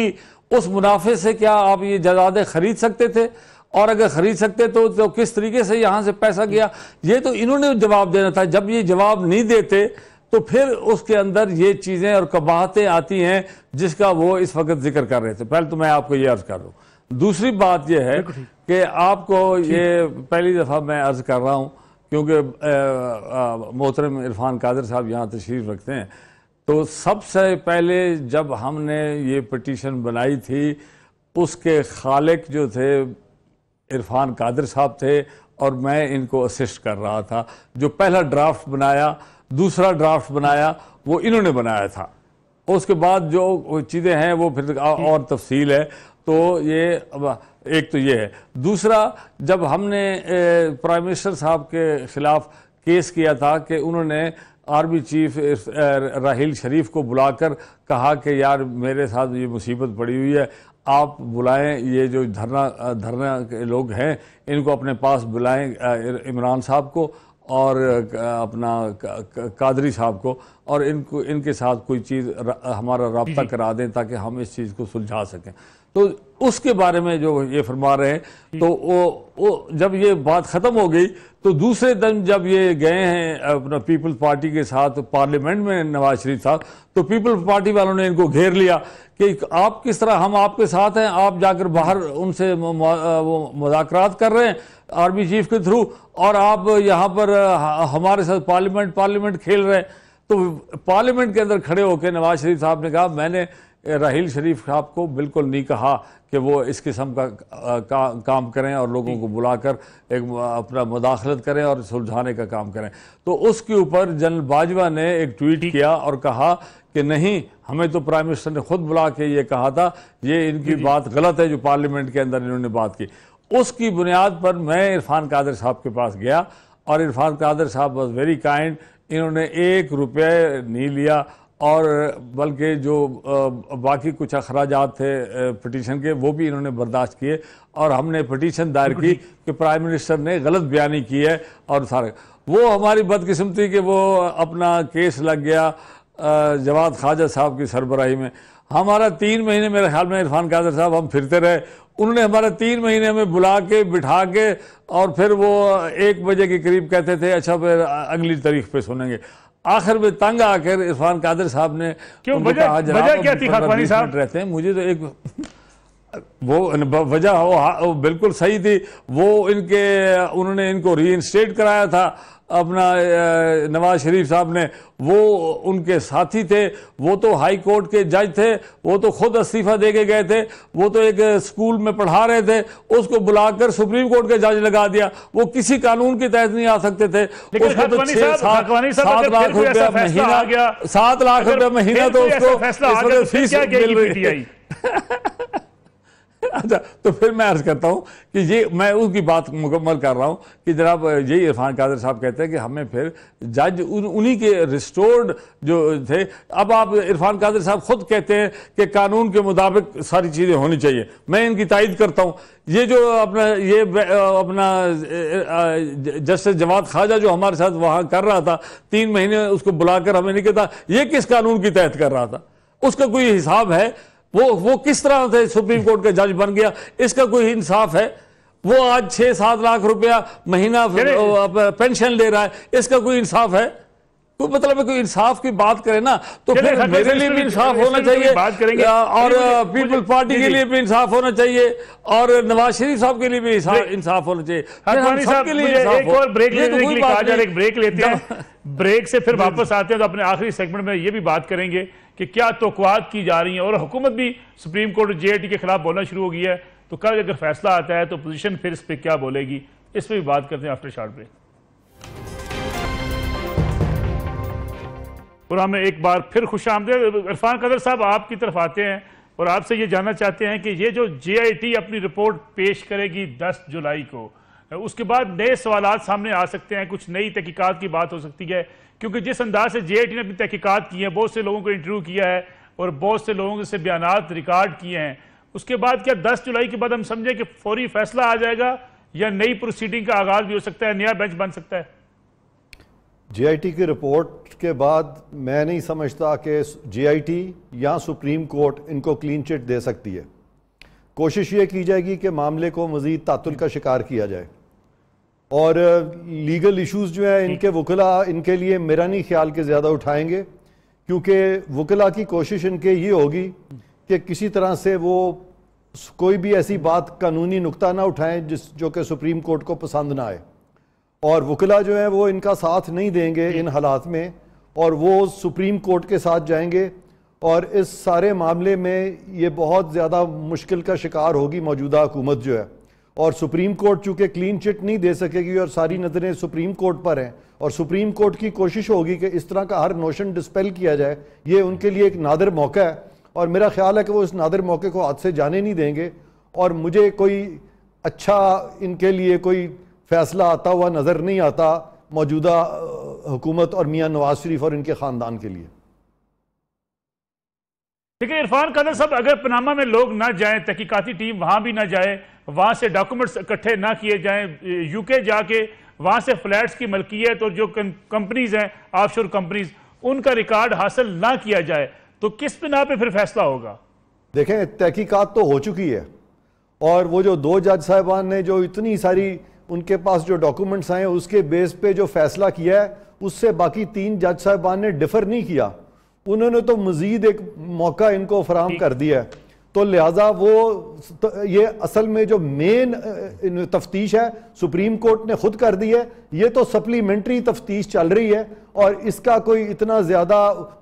उस मुनाफे से क्या आप ये जायदादें खरीद सकते थे, और अगर खरीद सकते तो किस तरीके से यहाँ से पैसा गया, ये तो इन्होंने जवाब देना था। जब ये जवाब नहीं देते तो फिर उसके अंदर ये चीज़ें और कबाहतें आती हैं जिसका वो इस वक्त जिक्र कर रहे थे। पहले तो मैं आपको ये अर्ज़ कर दूँ। दूसरी बात यह है कि आपको ये पहली दफ़ा मैं अर्ज़ कर रहा हूँ क्योंकि मोहतरम इरफान कादर साहब यहाँ तशरीफ़ रखते हैं, तो सबसे पहले जब हमने ये पिटीशन बनाई थी उसके खालिक जो थे इरफान कादर साहब थे और मैं इनको असिस्ट कर रहा था। जो पहला ड्राफ्ट बनाया, दूसरा ड्राफ्ट बनाया, वो इन्होंने बनाया था। उसके बाद जो चीज़ें हैं वो फिर और तफसील है। तो ये एक तो ये है। दूसरा, जब हमने प्राइम मिनिस्टर साहब के ख़िलाफ़ केस किया था कि उन्होंने आर्मी चीफ राहील शरीफ को बुलाकर कहा कि यार मेरे साथ ये मुसीबत पड़ी हुई है, आप बुलाएं, ये जो धरना के लोग हैं इनको अपने पास बुलाएं, इमरान साहब को और अपना कादरी साहब को, और इनके साथ कोई चीज़ हमारा राब्ता करा दें ताकि हम इस चीज़ को सुलझा सकें। तो उसके बारे में जो ये फरमा रहे हैं, तो वो जब ये बात ख़त्म हो गई तो दूसरे दिन जब ये गए हैं अपना पीपल्स पार्टी के साथ पार्लियामेंट में नवाज शरीफ साहब, तो पीपल्स पार्टी वालों ने इनको घेर लिया कि आप किस तरह, हम आपके साथ हैं, आप जाकर बाहर उनसे वो मुज़ाकरात कर रहे हैं आर्मी चीफ के थ्रू, और आप यहाँ पर हमारे साथ पार्लियामेंट खेल रहे हैं। तो पार्लियामेंट के अंदर खड़े होकर नवाज शरीफ साहब ने कहा, मैंने राहील शरीफ साहब को बिल्कुल नहीं कहा कि वो इस किस्म का काम करें और लोगों को बुलाकर एक अपना मुदाखलत करें और सुलझाने का काम करें। तो उसके ऊपर जनरल बाजवा ने एक ट्वीट किया और कहा कि नहीं, हमें तो प्राइम मिनिस्टर ने खुद बुला के ये कहा था, ये इनकी बात गलत है जो पार्लियामेंट के अंदर इन्होंने बात की। उसकी बुनियाद पर मैं इरफान कादर साहब के पास गया और इरफान कादर साहब वॉज वेरी काइंड। इन्होंने 1 रुपये नहीं लिया और बल्कि जो बाकी कुछ अखराजात थे पिटीशन के वो भी इन्होंने बर्दाश्त किए, और हमने पिटीशन दायर की कि प्राइम मिनिस्टर ने गलत बयानी की है। और सारे वो हमारी बदकिस्मती कि वो अपना केस लग गया जवाद ख्वाजा साहब की सरबराही में। हमारा 3 महीने मेरे ख्याल में इरफान कादर साहब हम फिरते रहे, उन्होंने हमारा 3 महीने में बुला के बिठा के और फिर वो 1 बजे के करीब कहते थे अच्छा फिर अगली तारीख पे सुनेंगे। आखिर में तंग आकर इरफान कादर साहब ने वजह क्या थी खाकवानी साहब? रहते हैं मुझे तो एक वो वजह वो बिल्कुल सही थी। वो उन्होंने इनको रीइंस्टेट कराया था अपना नवाज शरीफ साहब ने, वो उनके साथी थे, वो तो हाई कोर्ट के जज थे, वो तो खुद इस्तीफा दे के गए थे, वो तो एक स्कूल में पढ़ा रहे थे, उसको बुलाकर सुप्रीम कोर्ट के जज लगा दिया। वो किसी कानून के तहत नहीं आ सकते थे। उसको तो 7 लाख रुपया महीना, 7 लाख रुपया महीना तो उसको फीस मिल रही है। अच्छा, तो फिर मैं अर्ज करता हूँ कि ये मैं उसकी बात मुकम्मल कर रहा हूँ कि जनाब ये इरफान कादर साहब कहते हैं कि हमें फिर जज उन्हीं के रिस्टोर्ड जो थे, अब आप इरफान कादर साहब खुद कहते हैं कि कानून के मुताबिक सारी चीज़ें होनी चाहिए। मैं इनकी तायद करता हूँ। ये जो अपना जस्टिस जवाद ख्वाजा जो हमारे साथ वहाँ कर रहा था, 3 महीने उसको बुलाकर हमें नहीं कहता ये किस कानून की तहत कर रहा था, उसका कोई हिसाब है? वो किस तरह से सुप्रीम कोर्ट का जज बन गया, इसका कोई इंसाफ है? वो आज 6-7 लाख रुपया महीना पेंशन ले रहा है, इसका कोई इंसाफ है? तो मतलब कोई इंसाफ की बात करे ना, तो फिर मेरे लिए भी इंसाफ होना चाहिए, बात करेंगे, और पीपल पार्टी के लिए भी इंसाफ होना चाहिए, और नवाज शरीफ साहब के लिए भी इंसाफ होना चाहिए। एक और ब्रेक लेते हैं, ब्रेक से फिर वापस आते हैं तो अपने आखिरी सेगमेंट में ये भी बात करेंगे कि क्या तौक़ुआत की जा रही हैं, और हुकूमत भी सुप्रीम कोर्ट JIT के खिलाफ बोलना शुरू हो गई है, तो कल अगर फैसला आता है तो पोजीशन फिर इस पर क्या बोलेगी, इस पर भी बात करते हैं आफ्टर शॉर्ट ब्रेक। और हमें एक बार फिर खुशामदीद। इरफान कादर साहब आपकी तरफ आते हैं और आपसे ये जानना चाहते हैं कि ये जो JIT अपनी रिपोर्ट पेश करेगी 10 जुलाई को, उसके बाद नए सवालात सामने आ सकते हैं, कुछ नई तहकीकात की बात हो सकती है, क्योंकि जिस अंदाज से JIT ने अपनी तहकीकात की है, बहुत से लोगों को इंटरव्यू किया है और बहुत से लोगों से बयानात रिकॉर्ड किए हैं, उसके बाद क्या 10 जुलाई के बाद हम समझें कि फौरी फैसला आ जाएगा या नई प्रोसीडिंग का आगाज भी हो सकता है, नया बेंच बन सकता है? JIT की रिपोर्ट के बाद मैं नहीं समझता कि JIT या सुप्रीम कोर्ट इनको क्लीन चिट दे सकती है। कोशिश ये की जाएगी कि मामले को मज़ीद तातुल का शिकार किया जाए, और लीगल इश्यूज जो है इनके वकला इनके लिए मेरा नहीं ख्याल के ज़्यादा उठाएंगे, क्योंकि वकला की कोशिश इनके ये होगी कि किसी तरह से वो कोई भी ऐसी बात कानूनी नुक्ता ना उठाएं जो कि सुप्रीम कोर्ट को पसंद ना आए, और वकला जो है वो इनका साथ नहीं देंगे इन हालात में, और वो सुप्रीम कोर्ट के साथ जाएंगे, और इस सारे मामले में ये बहुत ज़्यादा मुश्किल का शिकार होगी मौजूदा हुकूमत जो है। और सुप्रीम कोर्ट चूँकि क्लीन चिट नहीं दे सकेगी और सारी नज़रें सुप्रीम कोर्ट पर हैं, और सुप्रीम कोर्ट की कोशिश होगी कि इस तरह का हर नोशन डिस्पेल किया जाए, ये उनके लिए एक नादिर मौका है, और मेरा ख्याल है कि वो इस नादिर मौके को हाथ से जाने नहीं देंगे। और मुझे कोई अच्छा इनके लिए कोई फैसला आता हुआ नज़र नहीं आता मौजूदा हुकूमत और मियाँ नवाज शरीफ और इनके ख़ानदान के लिए। ठीक है इरफान कादर साहब, अगर पनामा में लोग ना जाएं, तहकीकाती टीम वहां भी ना जाए, वहां से डॉक्यूमेंट्स इकट्ठे ना किए जाएं, UK जाके वहां से फ्लैट्स की मलकियत और जो कंपनीज हैं ऑफशोर कंपनीज, उनका रिकॉर्ड हासिल ना किया जाए, तो किस बिना पे फिर फैसला होगा? देखें, तहकीकात तो हो चुकी है, और वो जो 2 जज साहिबान ने जो इतनी सारी उनके पास जो डॉक्यूमेंट्स आए उसके बेस पे जो फैसला किया है, उससे बाकी 3 जज साहिबान ने डिफर नहीं किया, उन्होंने तो मजीद एक मौका इनको फराहम कर दिया है। तो लिहाजा वो ये असल में जो मेन तफ्तीश है सुप्रीम कोर्ट ने खुद कर दी है, ये तो सप्लीमेंट्री तफ्तीश चल रही है, और इसका कोई इतना ज़्यादा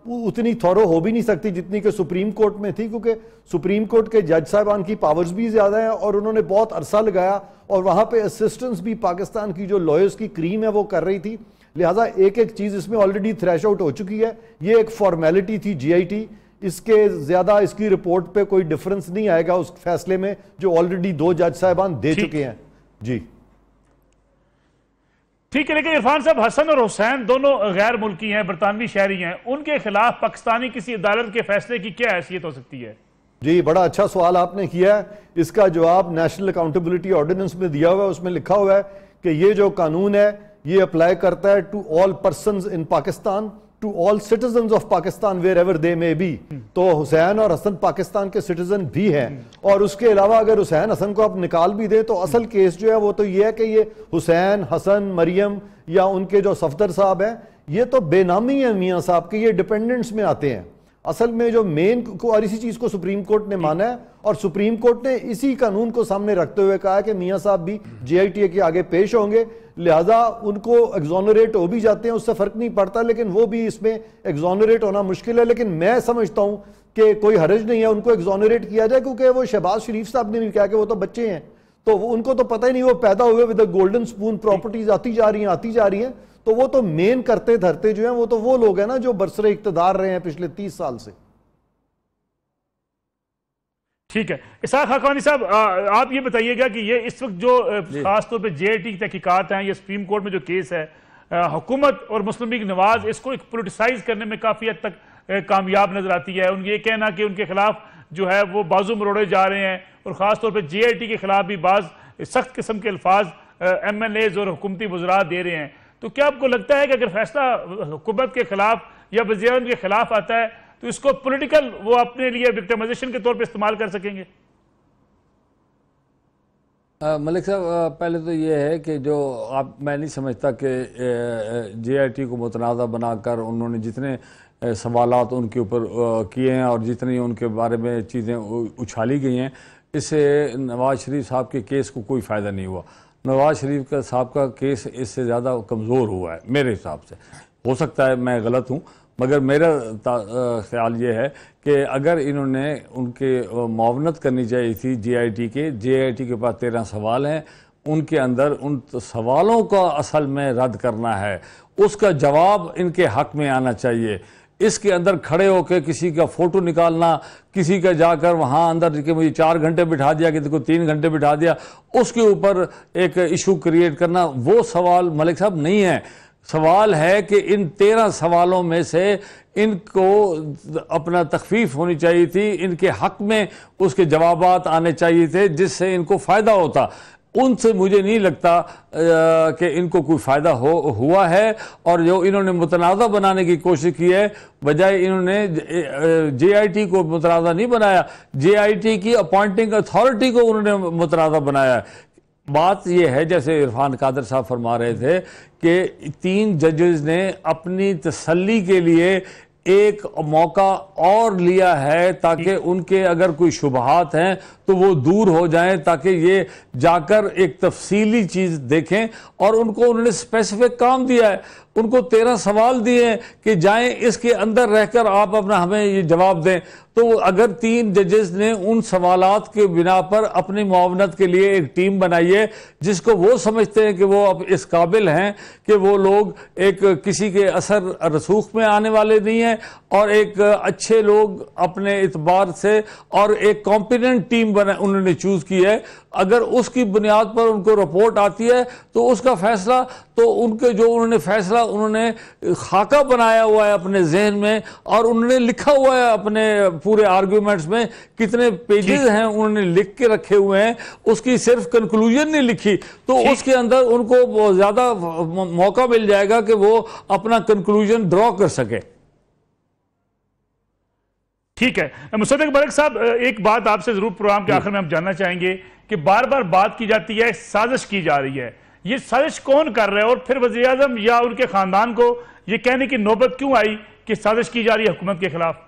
उतनी थॉरो हो भी नहीं सकती जितनी कि सुप्रीम कोर्ट में थी, क्योंकि सुप्रीम कोर्ट के जज साहिबान की पावर्स भी ज़्यादा हैं, और उन्होंने बहुत अरसा लगाया, और वहाँ पे असिस्टेंस भी पाकिस्तान की जो लॉयर्स की क्रीम है वो कर रही थी। लिहाजा एक एक चीज़ इसमें ऑलरेडी थ्रैश आउट हो चुकी है, ये एक फॉर्मेलिटी थी JIT, इसके ज़्यादा इसकी रिपोर्ट पे कोई डिफरेंस नहीं आएगा उस फैसले में जो ऑलरेडी 2 जज साहिबान दे चुके हैं। जी ठीक है, लेकिन इरफान साहब, हसन और हुसैन दोनों गैर मुल्की हैं, बरतानवी शहरी हैं, उनके खिलाफ पाकिस्तानी किसी अदालत के फैसले की क्या हैसियत हो सकती है? जी, बड़ा अच्छा सवाल आपने किया है। इसका जवाब नेशनल अकाउंटेबिलिटी ऑर्डिनेंस में दिया हुआ है, उसमें लिखा हुआ है कि ये जो कानून है ये अप्लाई करता है to all persons in Pakistan, to all citizens of Pakistan wherever they may be. तो हुसैन और हसन पाकिस्तान के सिटीजन भी हैं, और उसके अलावा अगर हुसैन हसन को आप निकाल भी दें तो असल केस जो है वो तो ये है कि ये हुसैन, हसन, मरियम या उनके जो सफदर साहब हैं, ये तो बेनामी है मियाँ साहब के, ये डिपेंडेंट्स में आते हैं। असल में जो मेन को, और इसी चीज को सुप्रीम कोर्ट ने माना है, और सुप्रीम कोर्ट ने इसी कानून को सामने रखते हुए कहा है कि मियाँ साहब भी JIT के आगे पेश होंगे, लिहाजा उनको एग्जोनरेट हो भी जाते हैं, उससे फर्क नहीं पड़ता, लेकिन वो भी इसमें एग्जोनरेट होना मुश्किल है। लेकिन मैं समझता हूं कि कोई हर्ज नहीं है उनको एग्जोनरेट किया जाए, क्योंकि वो शहबाज शरीफ साहब ने भी कहा कि वो तो बच्चे हैं, तो उनको तो पता ही नहीं, वो पैदा हुए विद गोल्डन स्पून, प्रॉपर्टीज आती जा रही हैं, तो वो तो मेन करते धरते जो हैं वो तो वो लोग हैं ना जो बरसरे इक्तदार रहे हैं पिछले 30 साल से। ठीक है। इसाक खाकानी साहब, आप ये बताइएगा कि ये इस वक्त जो खासतौर पर JIT की तहकीकात हैं, ये सुप्रीम कोर्ट में जो केस है, हुकूमत और मुस्लिम लीग नवाज इसको एक पोलिटिसाइज करने में काफ़ी हद तक कामयाब नजर आती है। उनका ये कहना कि उनके खिलाफ जो है वो बाजू मरोड़े जा रहे हैं, और ख़ासतौर पर JIT के खिलाफ भी बाज़ सख्त किस्म के अल्फाज MLAs और हुकूमती वज़रा दे रहे हैं। तो क्या आपको लगता है कि अगर फैसला हुकूमत के खिलाफ या वज़ीर के खिलाफ आता है तो इसको पॉलिटिकल वो अपने लिए विक्टिमाइजेशन के तौर पे इस्तेमाल कर सकेंगे? मलिक साहब, पहले तो ये है कि जो मैं नहीं समझता कि JIT को मुतनाज़ा बनाकर उन्होंने जितने सवालात उनके ऊपर किए हैं और जितनी उनके बारे में चीज़ें उछाली गई हैं, इससे नवाज़ शरीफ साहब के केस को कोई फ़ायदा नहीं हुआ। नवाज़ शरीफ साहब का केस इससे ज़्यादा कमज़ोर हुआ है मेरे हिसाब से। हो सकता है मैं गलत हूँ, मगर मेरा ख्याल ये है कि अगर इन्होंने उनके मुआवनत करनी चाहिए थी JIT के पास 13 सवाल हैं, उनके अंदर उन सवालों का असल में रद्द करना है, उसका जवाब इनके हक में आना चाहिए। इसके अंदर खड़े होकर किसी का फ़ोटो निकालना, किसी का जाकर वहाँ अंदर कि मुझे 4 घंटे बिठा दिया, किसी को 3 घंटे बिठा दिया, उसके ऊपर एक इशू क्रिएट करना, वो सवाल मलिक साहब नहीं है। सवाल है कि इन 13 सवालों में से इनको अपना तखफीफ होनी चाहिए थी, इनके हक में उसके जवाबात आने चाहिए थे जिससे इनको फ़ायदा होता। उनसे मुझे नहीं लगता कि इनको कोई फ़ायदा हुआ है। और जो इन्होंने मुतनाज़ा बनाने की कोशिश की है, बजाय इन्होंने JIT को मुतनाज़ा नहीं बनाया, JIT की अपॉइंटिंग अथॉरिटी को उन्होंने मुतनाज़ा बनाया। बात यह है, जैसे इरफान कादर साहब फरमा रहे थे कि 3 जजेस ने अपनी तसल्ली के लिए एक मौका और लिया है ताकि उनके अगर कोई शुबहात हैं तो वो दूर हो जाएं, ताकि ये जाकर एक तफसीली चीज़ देखें। और उनको उन्होंने स्पेसिफिक काम दिया है, उनको 13 सवाल दिए हैं कि जाएं इसके अंदर रहकर आप अपना हमें ये जवाब दें। तो अगर 3 जजेस ने उन सवालात के बिना पर अपनी मुआवनत के लिए एक टीम बनाई है जिसको वो समझते हैं कि वो अब इस काबिल हैं कि वो लोग एक किसी के असर रसूख में आने वाले नहीं हैं, और एक अच्छे लोग अपने इतबार से और एक कॉम्पिटेंट टीम बना उन्होंने चूज़ की है। अगर उसकी बुनियाद पर उनको रिपोर्ट आती है तो उसका फैसला, तो उनके जो उन्होंने फैसला उन्होंने खाका बनाया हुआ है अपने जहन में, और उन्होंने लिखा हुआ है अपने पूरे आर्ग्यूमेंट्स में, कितने पेजेस हैं उन्होंने लिख के रखे हुए हैं, उसकी सिर्फ कंक्लूजन नहीं लिखी। तो उसके अंदर उनको ज़्यादा मौका मिल जाएगा कि वो अपना कंक्लूजन ड्रॉ कर सके। ठीक है। मुसद्दिक मलिक साहब, एक बात आपसे जरूर प्रोग्राम के आखिर में हम जानना चाहेंगे कि बार बार बात की जाती है, साजिश की जा रही है, ये साजिश कौन कर रहा है, और फिर वज़ीर आज़म या उनके खानदान को ये कहने की नौबत क्यों आई कि साजिश की जा रही है हुकूमत के खिलाफ?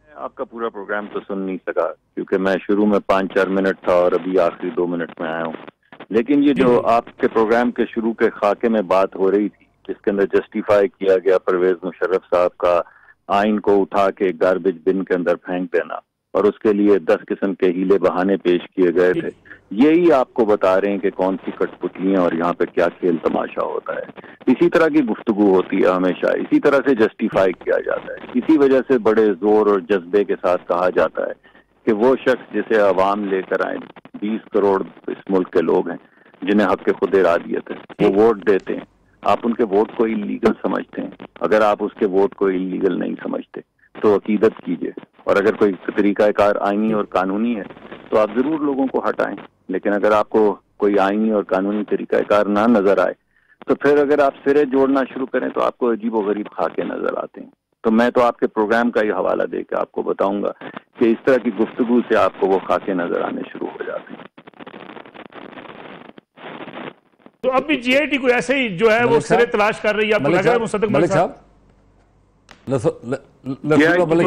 आपका पूरा प्रोग्राम तो सुन नहीं सका क्योंकि मैं शुरू में 5-4 मिनट था और अभी आखिरी 2 मिनट में आया हूँ। लेकिन ये जो आपके प्रोग्राम के शुरू के खाके में बात हो रही थी, जिसके अंदर जस्टिफाई किया गया परवेज मुशर्रफ साहब का आइन को उठा के गार्बेज बिन के अंदर फेंक देना, और उसके लिए 10 किस्म के हीले बहाने पेश किए गए थे, यही आपको बता रहे हैं कि कौन सी कठपुतलियां और यहाँ पे क्या खेल तमाशा होता है। इसी तरह की गुफ्तगू होती है हमेशा, इसी तरह से जस्टिफाई किया जाता है, इसी वजह से बड़े जोर और जज्बे के साथ कहा जाता है कि वो शख्स जिसे अवाम लेकर आए, 20 करोड़ इस मुल्क के लोग हैं जिन्हें हक खुद इरादियत है, वो वोट देते हैं। आप उनके वोट को इलीगल समझते हैं, अगर आप उसके वोट को इलीगल नहीं समझते तो अकीदत कीजिए, और अगर कोई तरीकाकार आईनी और कानूनी है तो आप जरूर लोगों को हटाएं। लेकिन अगर आपको कोई आईनी और कानूनी तरीकाकार ना नजर आए तो फिर अगर आप सिरे जोड़ना शुरू करें तो आपको अजीब व गरीब खाके नजर आते हैं। तो मैं तो आपके प्रोग्राम का ही हवाला दे के आपको बताऊंगा कि इस तरह की गुफ्तगू से आपको वो खाके नजर आने शुरू हो जाते हैं। तो अब भी JIT को ऐसे ही जो है वो सिरे तलाश कर रही है, आपको लग रहा है मुसद्दिक मलिक साहब?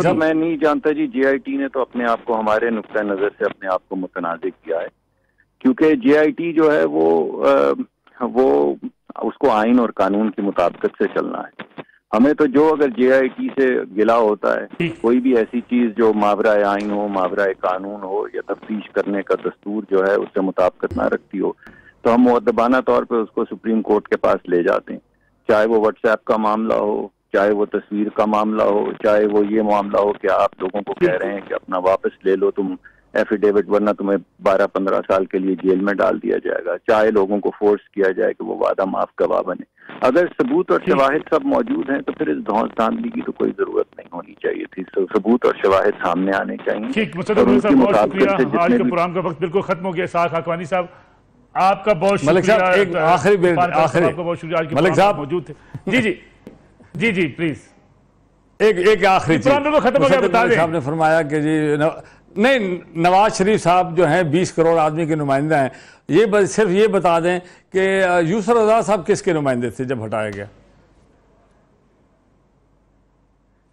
तो मैं नहीं जानता जी। JIT ने तो अपने आप को हमारे नुक्ता नजर से अपने आप को मुतनाज़िर किया है, क्योंकि JIT जो है वो उसको आइन और कानून की मुताबिकत से चलना है। हमें तो जो अगर JIT से गिला होता है, कोई भी ऐसी चीज जो मावराए आइन हो, मावराए कानून हो, या तफ्तीश करने का दस्तूर जो है उससे मुताबिकत ना रखती हो, तो हम मुअद्दबाना तौर पे उसको सुप्रीम कोर्ट के पास ले जाते हैं। चाहे वो व्हाट्सएप का मामला हो, चाहे वो तस्वीर का मामला हो, चाहे वो ये मामला हो कि आप लोगों को कह रहे हैं कि अपना वापस ले लो तुम एफिडेविट, वरना तुम्हें 12-15 साल के लिए जेल में डाल दिया जाएगा, चाहे लोगों को फोर्स किया जाए कि वो वादा माफ गवाह बने। अगर सबूत और शवाहिद सब मौजूद हैं तो फिर इस धौंस धांधली की तो कोई जरूरत नहीं होनी चाहिए थी। सबूत और शवाहिद सामने आने चाहिए। ठीक, मुस्तफा साहब बहुत शुक्रिया। आज के प्रोग्राम का वक्त बिल्कुल खत्म हो गया। इसाक हकवानी साहब आपका बहुत मलिक शुक्रिया। साहब एक आखिरी आपका बहुत शुक्रिया, आज मलिक साहब मौजूद थे। जी जी जी जी प्लीज एक आखिरी चीज खत्म हो गया, बता दें। साहब ने फरमाया कि जी नहीं, नवाज शरीफ साहब जो हैं 20 करोड़ आदमी के नुमाइंदा हैं, ये सिर्फ ये बता दें कि यूसुफ रज़ा साहब किसके नुमाइंदे थे जब हटाया गया?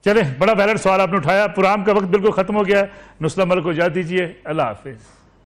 चले, बड़ा वैलिड सवाल आपने उठाया। प्रोग्राम का वक्त बिल्कुल खत्म हो गया है। नुस्ला मलिक को इजाज़त दीजिए। अल्लाह हाफिज।